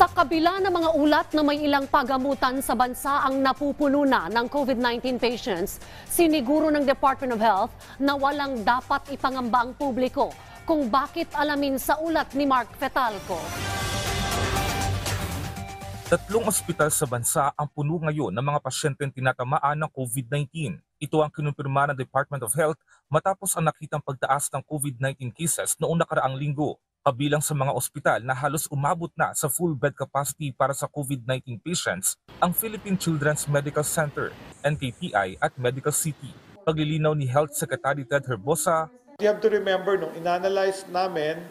Sa kabila ng mga ulat na may ilang pagamutan sa bansa ang napupuno na ng COVID-19 patients, siniguro ng Department of Health na walang dapat ipangamba ang publiko. Kung bakit alamin sa ulat ni Mark Fetalco. 3 ospital sa bansa ang puno ngayon ng mga pasyenteng tinatamaan ng COVID-19. Ito ang kinumpirma ng Department of Health matapos ang nakitang pagtaas ng COVID-19 cases noong nakaraang linggo. Kabilang sa mga ospital na halos umabot na sa full bed capacity para sa COVID-19 patients, ang Philippine Children's Medical Center, NKTI at Medical City. Paglilinaw ni Health Secretary Ted Herbosa, you have to remember, nung inanalyze namin,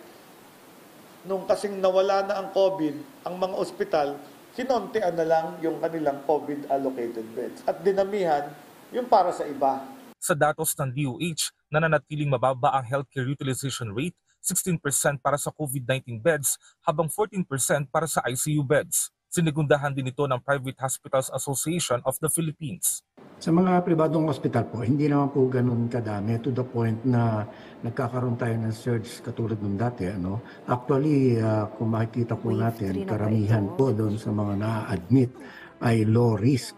nung kasing nawala na ang COVID, ang mga ospital, kinontean na lang yung kanilang COVID-allocated beds. At dinamihan yung para sa iba. Sa datos ng DOH, nananatiling mababa ang healthcare utilization rate, 16% para sa COVID-19 beds habang 14% para sa ICU beds. Sinigundahan din ito ng Private Hospitals Association of the Philippines. Sa mga pribadong ospital po, hindi naman po ganun kadami to the point na nagkakaroon tayo ng surge katulad ng dati. Actually, kung makikita po natin, karamihan po doon sa mga na-admit ay low risk.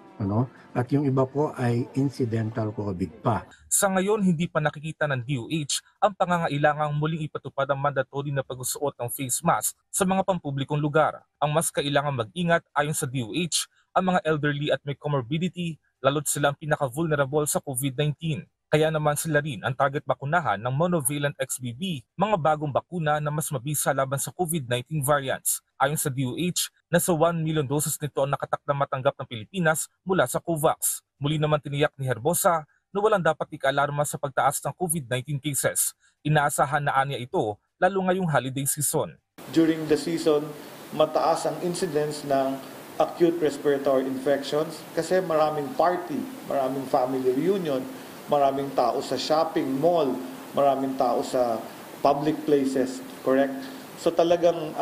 At yung iba po ay incidental COVID pa. Sa ngayon, hindi pa nakikita ng DOH ang pangangailangang muling ipatupad ang mandatory na pagsusuot ng face mask sa mga pampublikong lugar. Ang mas kailangang mag-ingat ayon sa DOH ang mga elderly at may comorbidity, lalo't silang pinaka-vulnerable sa COVID-19. Kaya naman sila rin ang target bakunahan ng monovalent XBB, mga bagong bakuna na mas mabisa laban sa COVID-19 variants. Ayon sa DOH, nasa 1 million doses nito ang nakatakdang matanggap ng Pilipinas mula sa COVAX. Muli naman tiniyak ni Herbosa na walang dapat ika-alarma sa pagtaas ng COVID-19 cases. Inaasahan na anya ito lalo ngayong holiday season. During the season, mataas ang incidence ng acute respiratory infections kasi maraming party, maraming family reunion, maraming tao sa shopping mall, maraming tao sa public places, correct? So talagang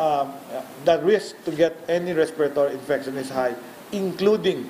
the risk to get any respiratory infection is high, including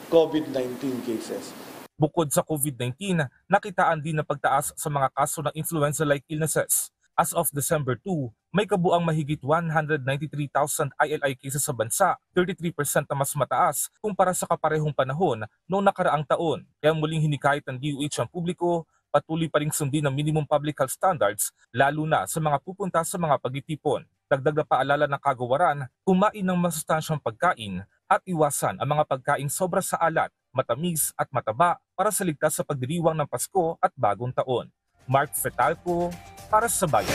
COVID-19 cases. Bukod sa COVID-19, nakitaan din ng pagtaas sa mga kaso ng influenza-like illnesses. As of December 2, may kabuang mahigit 193,000 ILI cases sa bansa, 33% na mas mataas kumpara sa kaparehong panahon noong nakaraang taon. Kaya muling hinikayat ng DOH ang publiko, patuloy pa ring sundin ang minimum public health standards, lalo na sa mga pupunta sa mga pagtitipon. Dagdag na paalala ng kagawaran, kumain ng masustansyang pagkain at iwasan ang mga pagkaing sobra sa alat, matamis at mataba para sa ligtas sa pagdiriwang ng Pasko at Bagong Taon. Mark Fetalco para sa Bayan.